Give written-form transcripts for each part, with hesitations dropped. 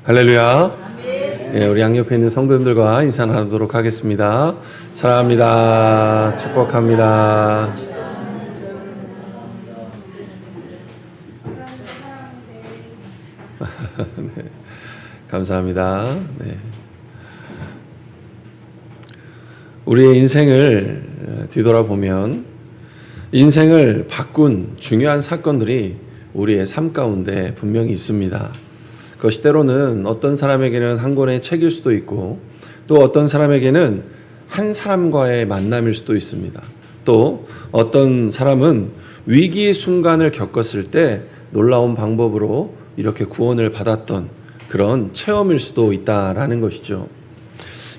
할렐루야. 예, 우리 양옆에 있는 성도님들과 인사 나누도록 하겠습니다. 사랑합니다. 축복합니다. 네, 감사합니다. 네. 우리의 인생을 뒤돌아보면 인생을 바꾼 중요한 사건들이 우리의 삶 가운데 분명히 있습니다. 그것이 때로는 어떤 사람에게는 한 권의 책일 수도 있고 또 어떤 사람에게는 한 사람과의 만남일 수도 있습니다. 또 어떤 사람은 위기의 순간을 겪었을 때 놀라운 방법으로 이렇게 구원을 받았던 그런 체험일 수도 있다라는 것이죠.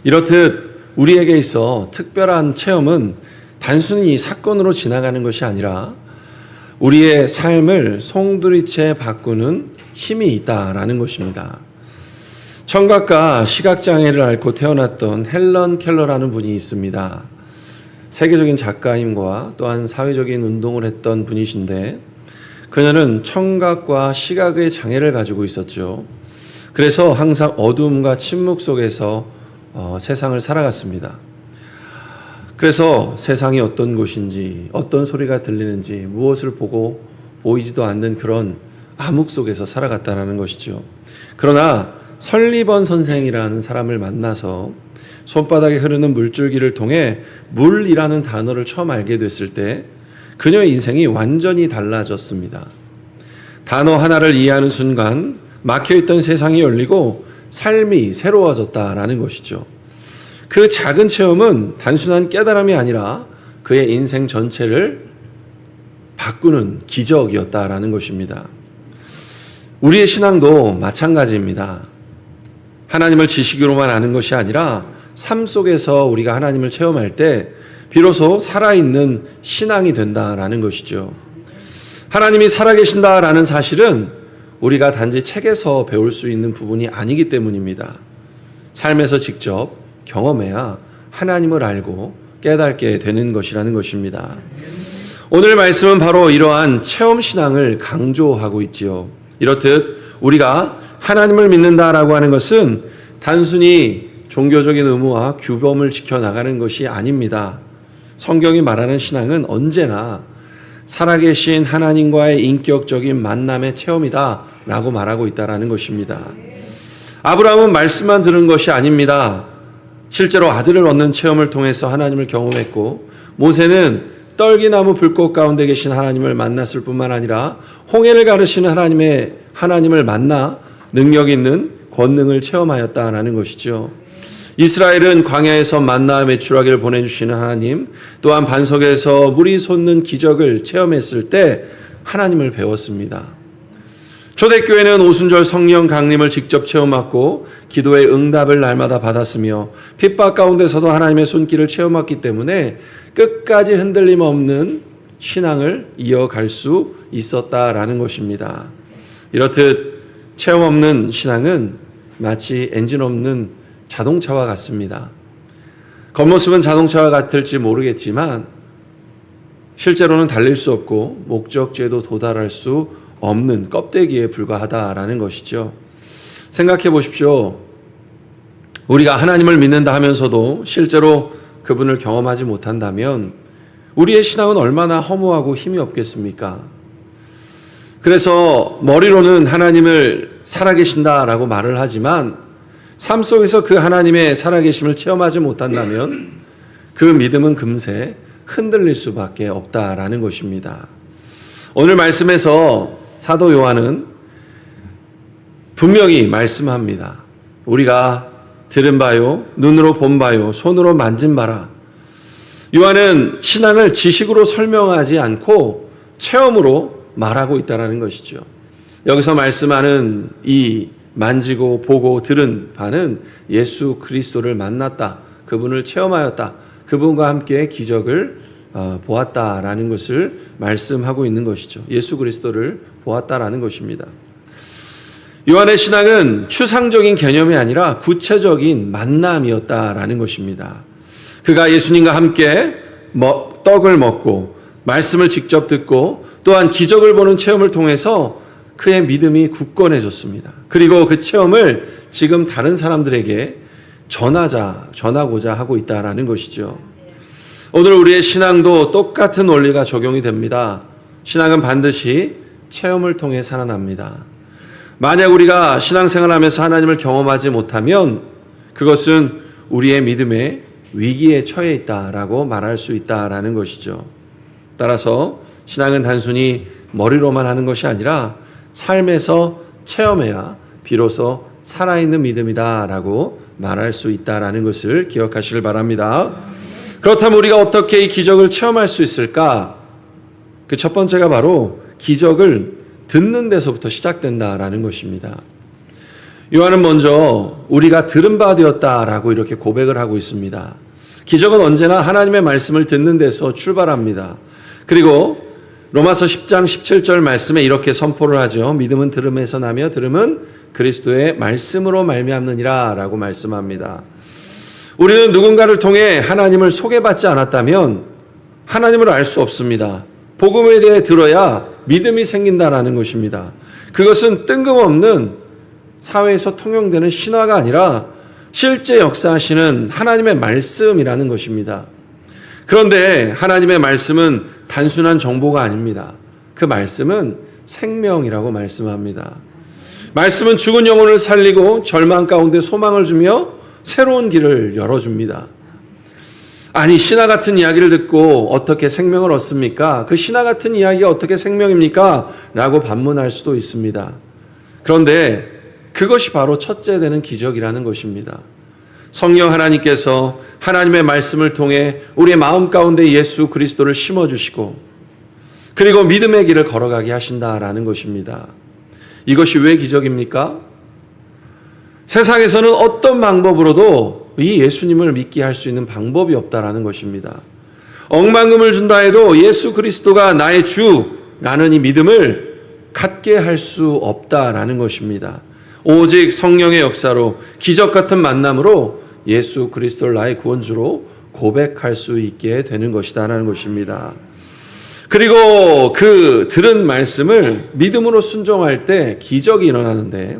이렇듯 우리에게 있어 특별한 체험은 단순히 사건으로 지나가는 것이 아니라 우리의 삶을 송두리째 바꾸는 힘이 있다라는 것입니다. 청각과 시각장애를 앓고 태어났던 헬런 켈러라는 분이 있습니다. 세계적인 작가임과 또한 사회적인 운동을 했던 분이신데 그녀는 청각과 시각의 장애를 가지고 있었죠. 그래서 항상 어두움과 침묵 속에서 세상을 살아갔습니다. 그래서 세상이 어떤 곳인지 어떤 소리가 들리는지 무엇을 보고 보이지도 않는 그런 암흑 속에서 살아갔다는 것이죠. 그러나 설리번 선생이라는 사람을 만나서 손바닥에 흐르는 물줄기를 통해 물이라는 단어를 처음 알게 됐을 때 그녀의 인생이 완전히 달라졌습니다. 단어 하나를 이해하는 순간 막혀있던 세상이 열리고 삶이 새로워졌다라는 것이죠. 그 작은 체험은 단순한 깨달음이 아니라 그의 인생 전체를 바꾸는 기적이었다라는 것입니다. 우리의 신앙도 마찬가지입니다. 하나님을 지식으로만 아는 것이 아니라 삶 속에서 우리가 하나님을 체험할 때 비로소 살아있는 신앙이 된다라는 것이죠. 하나님이 살아계신다라는 사실은 우리가 단지 책에서 배울 수 있는 부분이 아니기 때문입니다. 삶에서 직접 경험해야 하나님을 알고 깨닫게 되는 것이라는 것입니다. 오늘 말씀은 바로 이러한 체험 신앙을 강조하고 있지요. 이렇듯 우리가 하나님을 믿는다라고 하는 것은 단순히 종교적인 의무와 규범을 지켜나가는 것이 아닙니다. 성경이 말하는 신앙은 언제나 살아계신 하나님과의 인격적인 만남의 체험이다라고 말하고 있다라는 것입니다. 아브라함은 말씀만 들은 것이 아닙니다. 실제로 아들을 얻는 체험을 통해서 하나님을 경험했고 모세는 떨기나무 불꽃 가운데 계신 하나님을 만났을 뿐만 아니라 홍해를 가르시는 하나님을 만나 능력 있는 권능을 체험하였다라는 것이죠. 이스라엘은 광야에서 만나 메추라기를 보내주시는 하나님, 또한 반석에서 물이 솟는 기적을 체험했을 때 하나님을 배웠습니다. 초대교회는 오순절 성령 강림을 직접 체험하고 기도의 응답을 날마다 받았으며 핍박 가운데서도 하나님의 손길을 체험했기 때문에 끝까지 흔들림 없는 신앙을 이어갈 수 있었다라는 것입니다. 이렇듯 체험 없는 신앙은 마치 엔진 없는 자동차와 같습니다. 겉모습은 자동차와 같을지 모르겠지만 실제로는 달릴 수 없고 목적지에도 도달할 수 없는 껍데기에 불과하다라는 것이죠. 생각해 보십시오. 우리가 하나님을 믿는다 하면서도 실제로 그분을 경험하지 못한다면 우리의 신앙은 얼마나 허무하고 힘이 없겠습니까? 그래서 머리로는 하나님을 살아계신다라고 말을 하지만 삶 속에서 그 하나님의 살아계심을 체험하지 못한다면 그 믿음은 금세 흔들릴 수밖에 없다라는 것입니다. 오늘 말씀에서 사도 요한은 분명히 말씀합니다. 우리가 들은 바요, 눈으로 본 바요, 손으로 만진 바라. 요한은 신앙을 지식으로 설명하지 않고 체험으로 말하고 있다는 것이죠. 여기서 말씀하는 이 만지고 보고 들은 바는 예수 그리스도를 만났다, 그분을 체험하였다, 그분과 함께 기적을 보았다라는 것을 말씀하고 있는 것이죠. 예수 그리스도를 보았다라는 것입니다. 요한의 신앙은 추상적인 개념이 아니라 구체적인 만남이었다라는 것입니다. 그가 예수님과 함께 떡을 먹고 말씀을 직접 듣고 또한 기적을 보는 체험을 통해서 그의 믿음이 굳건해졌습니다. 그리고 그 체험을 지금 다른 사람들에게 전하고자 하고 있다라는 것이죠. 오늘 우리의 신앙도 똑같은 원리가 적용이 됩니다. 신앙은 반드시 체험을 통해 살아납니다. 만약 우리가 신앙생활하면서 하나님을 경험하지 못하면 그것은 우리의 믿음의 위기에 처해 있다라고 말할 수 있다라는 것이죠. 따라서 신앙은 단순히 머리로만 하는 것이 아니라 삶에서 체험해야 비로소 살아있는 믿음이다라고 말할 수 있다라는 것을 기억하시길 바랍니다. 그렇다면 우리가 어떻게 이 기적을 체험할 수 있을까? 그 첫 번째가 바로 기적을 듣는 데서부터 시작된다라는 것입니다. 요한은 먼저 우리가 들은 바 되었다라고 이렇게 고백을 하고 있습니다. 기적은 언제나 하나님의 말씀을 듣는 데서 출발합니다. 그리고 로마서 10장 17절 말씀에 이렇게 선포를 하죠. 믿음은 들음에서 나며 들음은 그리스도의 말씀으로 말미암느니라 라고 말씀합니다. 우리는 누군가를 통해 하나님을 소개받지 않았다면 하나님을 알 수 없습니다. 복음에 대해 들어야 믿음이 생긴다라는 것입니다. 그것은 뜬금없는 사회에서 통용되는 신화가 아니라 실제 역사하시는 하나님의 말씀이라는 것입니다. 그런데 하나님의 말씀은 단순한 정보가 아닙니다. 그 말씀은 생명이라고 말씀합니다. 말씀은 죽은 영혼을 살리고 절망 가운데 소망을 주며 새로운 길을 열어줍니다. 아니, 신화 같은 이야기를 듣고 어떻게 생명을 얻습니까? 그 신화 같은 이야기가 어떻게 생명입니까? 라고 반문할 수도 있습니다. 그런데 그것이 바로 첫째 되는 기적이라는 것입니다. 성령 하나님께서 하나님의 말씀을 통해 우리의 마음 가운데 예수 그리스도를 심어주시고 그리고 믿음의 길을 걸어가게 하신다라는 것입니다. 이것이 왜 기적입니까? 세상에서는 어떤 방법으로도 이 예수님을 믿게 할 수 있는 방법이 없다라는 것입니다. 억만금을 준다 해도 예수 그리스도가 나의 주라는 이 믿음을 갖게 할 수 없다라는 것입니다. 오직 성령의 역사로 기적 같은 만남으로 예수 그리스도를 나의 구원주로 고백할 수 있게 되는 것이다라는 것입니다. 그리고 그 들은 말씀을 믿음으로 순종할 때 기적이 일어나는데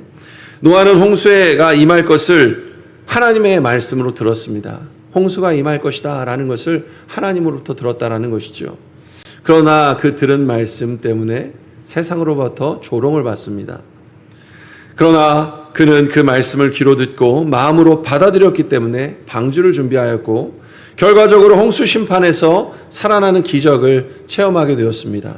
노아는 홍수가 임할 것을 하나님의 말씀으로 들었습니다. 홍수가 임할 것이다 라는 것을 하나님으로부터 들었다라는 것이죠. 그러나 그 들은 말씀 때문에 세상으로부터 조롱을 받습니다. 그러나 그는 그 말씀을 귀로 듣고 마음으로 받아들였기 때문에 방주를 준비하였고 결과적으로 홍수 심판에서 살아나는 기적을 체험하게 되었습니다.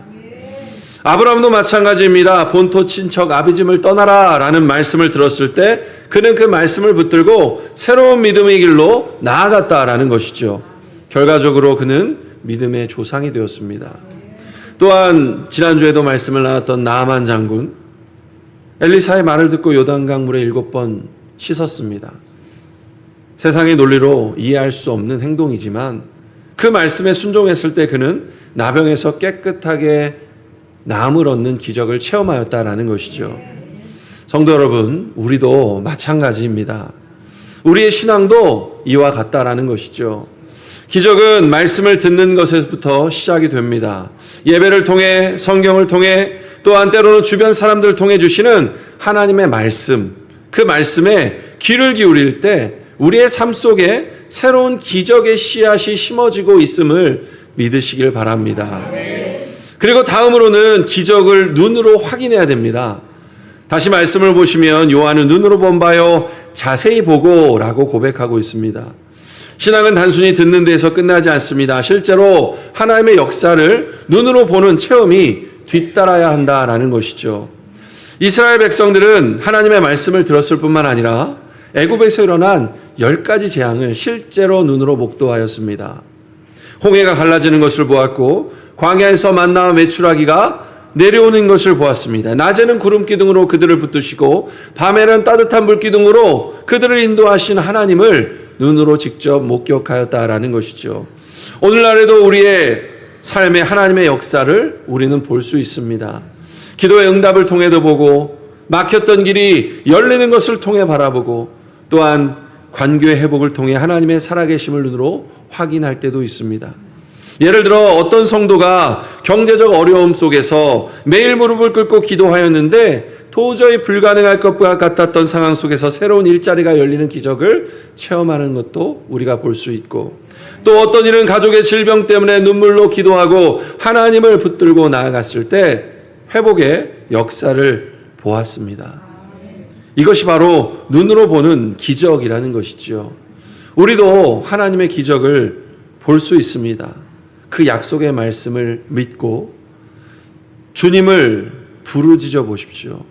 아브라함도 마찬가지입니다. 본토 친척 아비집을 떠나라 라는 말씀을 들었을 때 그는 그 말씀을 붙들고 새로운 믿음의 길로 나아갔다라는 것이죠. 결과적으로 그는 믿음의 조상이 되었습니다. 또한 지난주에도 말씀을 나눴던 나아만 장군, 엘리사의 말을 듣고 요단강 물에 7번 씻었습니다. 세상의 논리로 이해할 수 없는 행동이지만 그 말씀에 순종했을 때 그는 나병에서 깨끗하게 나음을 얻는 기적을 체험하였다라는 것이죠. 성도 여러분, 우리도 마찬가지입니다. 우리의 신앙도 이와 같다라는 것이죠. 기적은 말씀을 듣는 것에서부터 시작이 됩니다. 예배를 통해, 성경을 통해, 또한 때로는 주변 사람들을 통해 주시는 하나님의 말씀, 그 말씀에 귀를 기울일 때 우리의 삶 속에 새로운 기적의 씨앗이 심어지고 있음을 믿으시길 바랍니다. 그리고 다음으로는 기적을 눈으로 확인해야 됩니다. 다시 말씀을 보시면 요한은 눈으로 본 바요 자세히 보고 라고 고백하고 있습니다. 신앙은 단순히 듣는 데서 끝나지 않습니다. 실제로 하나님의 역사를 눈으로 보는 체험이 뒤따라야 한다라는 것이죠. 이스라엘 백성들은 하나님의 말씀을 들었을 뿐만 아니라 애굽에서 일어난 10가지 재앙을 실제로 눈으로 목도하였습니다. 홍해가 갈라지는 것을 보았고 광야에서 만나와 메추라기가 내려오는 것을 보았습니다. 낮에는 구름 기둥으로 그들을 붙드시고 밤에는 따뜻한 불 기둥으로 그들을 인도하신 하나님을 눈으로 직접 목격하였다라는 것이죠. 오늘날에도 우리의 삶의 하나님의 역사를 우리는 볼 수 있습니다. 기도의 응답을 통해도 보고 막혔던 길이 열리는 것을 통해 바라보고 또한 관계의 회복을 통해 하나님의 살아계심을 눈으로 확인할 때도 있습니다. 예를 들어 어떤 성도가 경제적 어려움 속에서 매일 무릎을 꿇고 기도하였는데 도저히 불가능할 것 같았던 상황 속에서 새로운 일자리가 열리는 기적을 체험하는 것도 우리가 볼 수 있고, 또 어떤 일은 가족의 질병 때문에 눈물로 기도하고 하나님을 붙들고 나아갔을 때 회복의 역사를 보았습니다. 이것이 바로 눈으로 보는 기적이라는 것이지요. 우리도 하나님의 기적을 볼 수 있습니다. 그 약속의 말씀을 믿고 주님을 부르짖어 보십시오.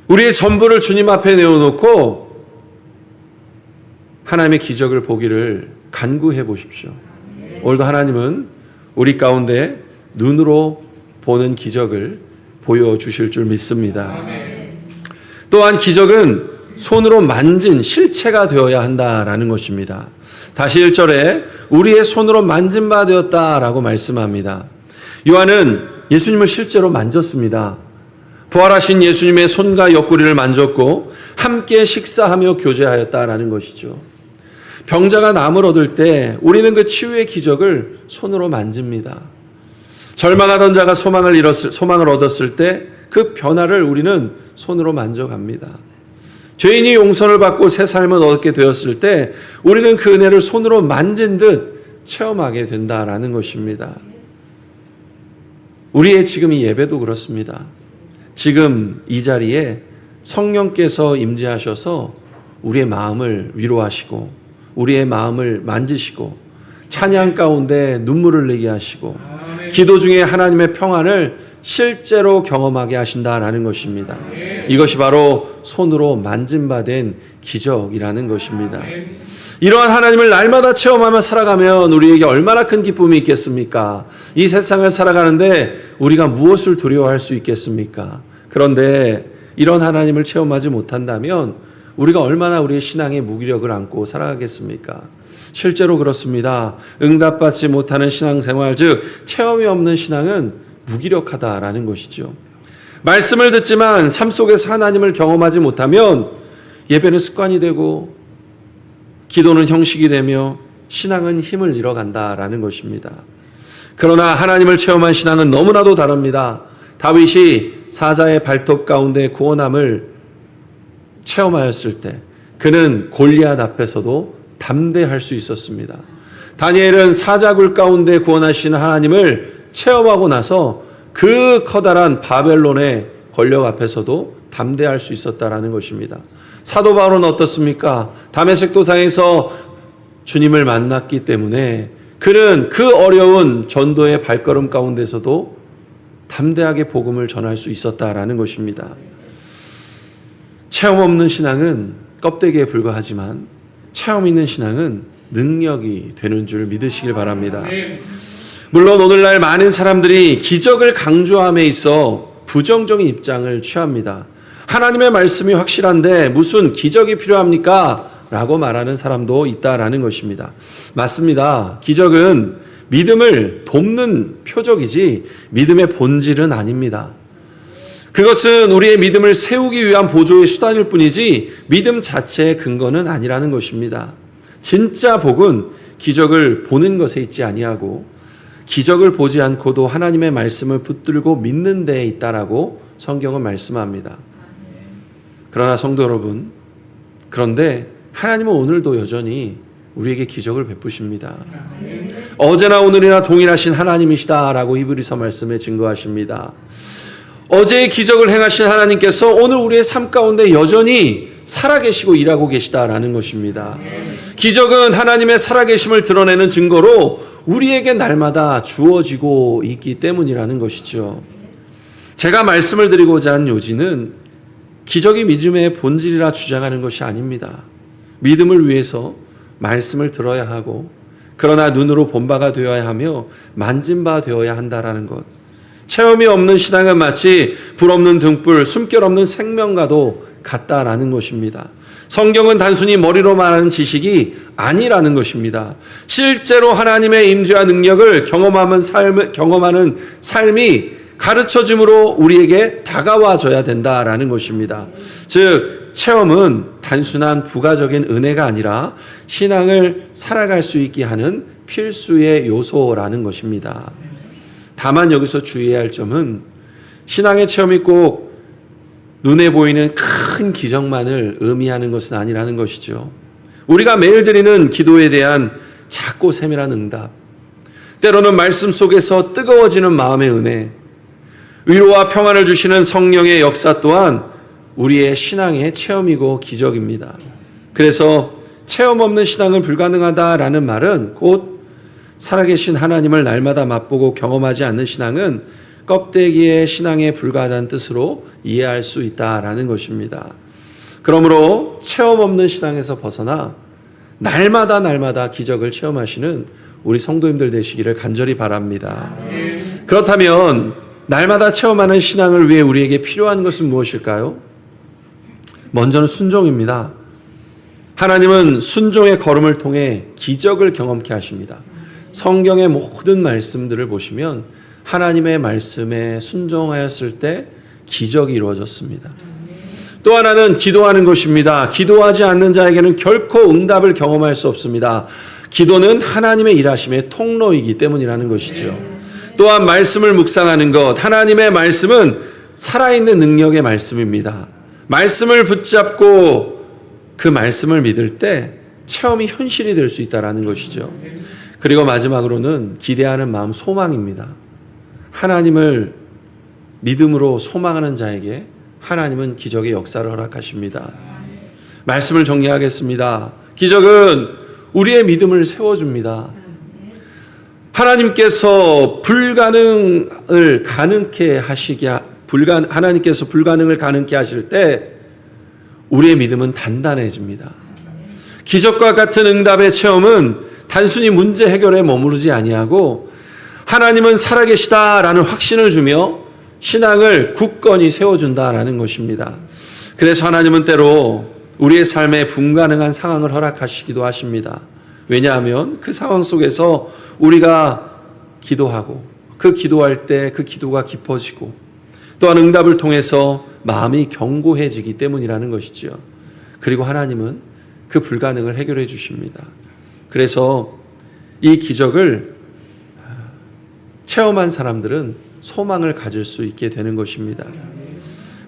우리의 전부를 주님 앞에 내어놓고 하나님의 기적을 보기를 간구해 보십시오. 오늘도 하나님은 우리 가운데 눈으로 보는 기적을 보여주실 줄 믿습니다. 또한 기적은 손으로 만진 실체가 되어야 한다라는 것입니다. 다시 1절에 우리의 손으로 만진 바 되었다라고 말씀합니다. 요한은 예수님을 실제로 만졌습니다. 부활하신 예수님의 손과 옆구리를 만졌고 함께 식사하며 교제하였다라는 것이죠. 병자가 남을 얻을 때 우리는 그 치유의 기적을 손으로 만집니다. 절망하던 자가 소망을 얻었을 때 그 변화를 우리는 손으로 만져갑니다. 죄인이 용서를 받고 새 삶을 얻게 되었을 때 우리는 그 은혜를 손으로 만진 듯 체험하게 된다라는 것입니다. 우리의 지금 이 예배도 그렇습니다. 지금 이 자리에 성령께서 임재하셔서 우리의 마음을 위로하시고 우리의 마음을 만지시고 찬양 가운데 눈물을 내게 하시고 기도 중에 하나님의 평안을 실제로 경험하게 하신다라는 것입니다. 이것이 바로 손으로 만진 바 된 기적이라는 것입니다. 이러한 하나님을 날마다 체험하며 살아가면 우리에게 얼마나 큰 기쁨이 있겠습니까? 이 세상을 살아가는데 우리가 무엇을 두려워할 수 있겠습니까? 그런데 이런 하나님을 체험하지 못한다면 우리가 얼마나 우리의 신앙의 무기력을 안고 살아가겠습니까? 실제로 그렇습니다. 응답받지 못하는 신앙생활, 즉 체험이 없는 신앙은 무기력하다라는 것이죠. 말씀을 듣지만 삶 속에서 하나님을 경험하지 못하면 예배는 습관이 되고 기도는 형식이 되며 신앙은 힘을 잃어간다라는 것입니다. 그러나 하나님을 체험한 신앙은 너무나도 다릅니다. 다윗이 사자의 발톱 가운데 구원함을 체험하였을 때 그는 골리앗 앞에서도 담대할 수 있었습니다. 다니엘은 사자굴 가운데 구원하시는 하나님을 체험하고 나서 그 커다란 바벨론의 권력 앞에서도 담대할 수 있었다라는 것입니다. 사도 바울은 어떻습니까? 다메섹 도상에서 주님을 만났기 때문에 그는 그 어려운 전도의 발걸음 가운데서도 담대하게 복음을 전할 수 있었다라는 것입니다. 체험 없는 신앙은 껍데기에 불과하지만 체험 있는 신앙은 능력이 되는 줄 믿으시길 바랍니다. 물론 오늘날 많은 사람들이 기적을 강조함에 있어 부정적인 입장을 취합니다. 하나님의 말씀이 확실한데 무슨 기적이 필요합니까? 라고 말하는 사람도 있다라는 것입니다. 맞습니다. 기적은 믿음을 돕는 표적이지 믿음의 본질은 아닙니다. 그것은 우리의 믿음을 세우기 위한 보조의 수단일 뿐이지 믿음 자체의 근거는 아니라는 것입니다. 진짜 복은 기적을 보는 것에 있지 아니하고 기적을 보지 않고도 하나님의 말씀을 붙들고 믿는 데에 있다라고 성경은 말씀합니다. 그러나 성도 여러분, 그런데 하나님은 오늘도 여전히 우리에게 기적을 베푸십니다. 어제나 오늘이나 동일하신 하나님이시다라고 히브리서 말씀에 증거하십니다. 어제의 기적을 행하신 하나님께서 오늘 우리의 삶 가운데 여전히 살아계시고 일하고 계시다라는 것입니다. 기적은 하나님의 살아계심을 드러내는 증거로 우리에게 날마다 주어지고 있기 때문이라는 것이죠. 제가 말씀을 드리고자 한 요지는 기적이 믿음의 본질이라 주장하는 것이 아닙니다. 믿음을 위해서 말씀을 들어야 하고 그러나 눈으로 본 바가 되어야 하며 만진 바 되어야 한다라는 것. 체험이 없는 신앙은 마치 불 없는 등불, 숨결 없는 생명과도 같다라는 것입니다. 성경은 단순히 머리로 말하는 지식이 아니라는 것입니다. 실제로 하나님의 임재와 능력을 경험하는 삶이 가르쳐줌으로 우리에게 다가와줘야 된다라는 것입니다. 즉 체험은 단순한 부가적인 은혜가 아니라 신앙을 살아갈 수 있게 하는 필수의 요소라는 것입니다. 다만 여기서 주의해야 할 점은 신앙의 체험이 꼭 눈에 보이는 큰 기적만을 의미하는 것은 아니라는 것이죠. 우리가 매일 드리는 기도에 대한 작고 세밀한 응답, 때로는 말씀 속에서 뜨거워지는 마음의 은혜, 위로와 평안을 주시는 성령의 역사 또한 우리의 신앙의 체험이고 기적입니다. 그래서 체험 없는 신앙은 불가능하다라는 말은 곧 살아계신 하나님을 날마다 맛보고 경험하지 않는 신앙은 껍데기의 신앙에 불과하다는 뜻으로 이해할 수 있다라는 것입니다. 그러므로 체험 없는 신앙에서 벗어나 날마다 기적을 체험하시는 우리 성도님들 되시기를 간절히 바랍니다. 그렇다면 날마다 체험하는 신앙을 위해 우리에게 필요한 것은 무엇일까요? 먼저는 순종입니다. 하나님은 순종의 걸음을 통해 기적을 경험케 하십니다. 성경의 모든 말씀들을 보시면 하나님의 말씀에 순종하였을 때 기적이 이루어졌습니다. 또 하나는 기도하는 것입니다. 기도하지 않는 자에게는 결코 응답을 경험할 수 없습니다. 기도는 하나님의 일하심의 통로이기 때문이라는 것이죠. 또한 말씀을 묵상하는 것, 하나님의 말씀은 살아있는 능력의 말씀입니다. 말씀을 붙잡고 그 말씀을 믿을 때 체험이 현실이 될 수 있다는 것이죠. 그리고 마지막으로는 기대하는 마음, 소망입니다. 하나님을 믿음으로 소망하는 자에게 하나님은 기적의 역사를 허락하십니다. 말씀을 정리하겠습니다. 기적은 우리의 믿음을 세워줍니다. 하나님께서 불가능을 가능케 하실 때 우리의 믿음은 단단해집니다. 기적과 같은 응답의 체험은 단순히 문제 해결에 머무르지 아니하고 하나님은 살아계시다라는 확신을 주며 신앙을 굳건히 세워준다라는 것입니다. 그래서 하나님은 때로 우리의 삶에 불가능한 상황을 허락하시기도 하십니다. 왜냐하면 그 상황 속에서 우리가 기도하고 그 기도할 때 그 기도가 깊어지고 또한 응답을 통해서 마음이 견고해지기 때문이라는 것이죠. 그리고 하나님은 그 불가능을 해결해 주십니다. 그래서 이 기적을 체험한 사람들은 소망을 가질 수 있게 되는 것입니다.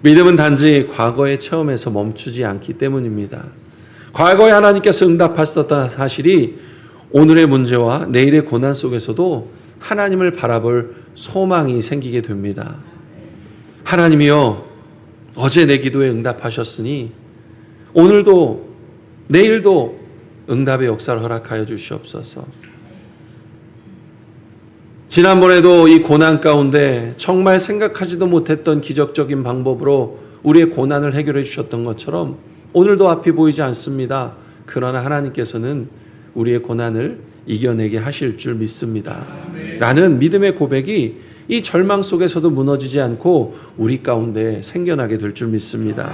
믿음은 단지 과거의 체험에서 멈추지 않기 때문입니다. 과거에 하나님께서 응답하셨던 사실이 오늘의 문제와 내일의 고난 속에서도 하나님을 바라볼 소망이 생기게 됩니다. 하나님이여, 어제 내 기도에 응답하셨으니 오늘도 내일도 응답의 역사를 허락하여 주시옵소서. 지난번에도 이 고난 가운데 정말 생각하지도 못했던 기적적인 방법으로 우리의 고난을 해결해 주셨던 것처럼 오늘도 앞이 보이지 않습니다. 그러나 하나님께서는 우리의 고난을 이겨내게 하실 줄 믿습니다. 라는 믿음의 고백이 이 절망 속에서도 무너지지 않고 우리 가운데 생겨나게 될 줄 믿습니다.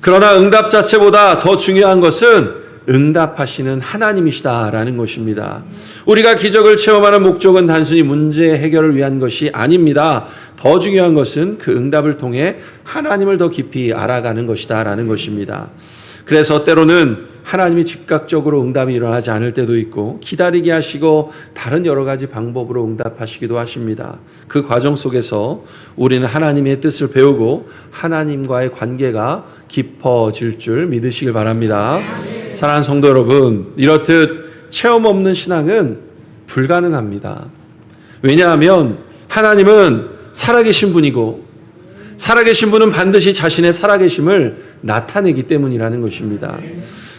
그러나 응답 자체보다 더 중요한 것은 응답하시는 하나님이시다라는 것입니다. 우리가 기적을 체험하는 목적은 단순히 문제 해결을 위한 것이 아닙니다. 더 중요한 것은 그 응답을 통해 하나님을 더 깊이 알아가는 것이다라는 것입니다. 그래서 때로는 하나님이 즉각적으로 응답이 일어나지 않을 때도 있고 기다리게 하시고 다른 여러 가지 방법으로 응답하시기도 하십니다. 그 과정 속에서 우리는 하나님의 뜻을 배우고 하나님과의 관계가 깊어질 줄 믿으시길 바랍니다. 사랑하는 성도 여러분, 이렇듯 체험 없는 신앙은 불가능합니다. 왜냐하면 하나님은 살아계신 분이고 살아계신 분은 반드시 자신의 살아계심을 나타내기 때문이라는 것입니다.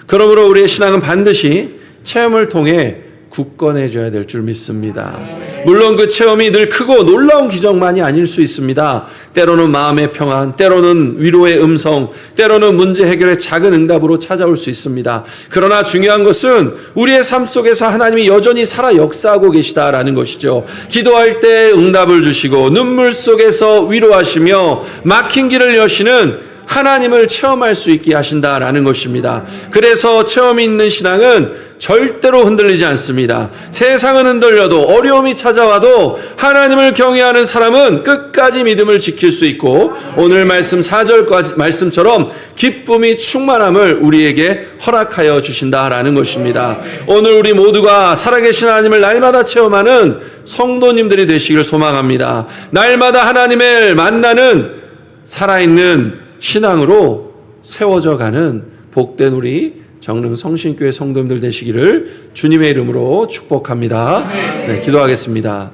그러므로 우리의 신앙은 반드시 체험을 통해 굳건해져야 될 줄 믿습니다. 물론 그 체험이 늘 크고 놀라운 기적만이 아닐 수 있습니다. 때로는 마음의 평안, 때로는 위로의 음성, 때로는 문제 해결의 작은 응답으로 찾아올 수 있습니다. 그러나 중요한 것은 우리의 삶 속에서 하나님이 여전히 살아 역사하고 계시다라는 것이죠. 기도할 때 응답을 주시고 눈물 속에서 위로하시며 막힌 길을 여시는 하나님을 체험할 수 있게 하신다라는 것입니다. 그래서 체험이 있는 신앙은 절대로 흔들리지 않습니다. 세상은 흔들려도 어려움이 찾아와도 하나님을 경외하는 사람은 끝까지 믿음을 지킬 수 있고 오늘 말씀 4절 말씀처럼 기쁨이 충만함을 우리에게 허락하여 주신다라는 것입니다. 오늘 우리 모두가 살아계신 하나님을 날마다 체험하는 성도님들이 되시길 소망합니다. 날마다 하나님을 만나는 살아있는 신앙으로 세워져 가는 복된 우리 정릉 성신교회 성도님들 되시기를 주님의 이름으로 축복합니다. 네, 기도하겠습니다.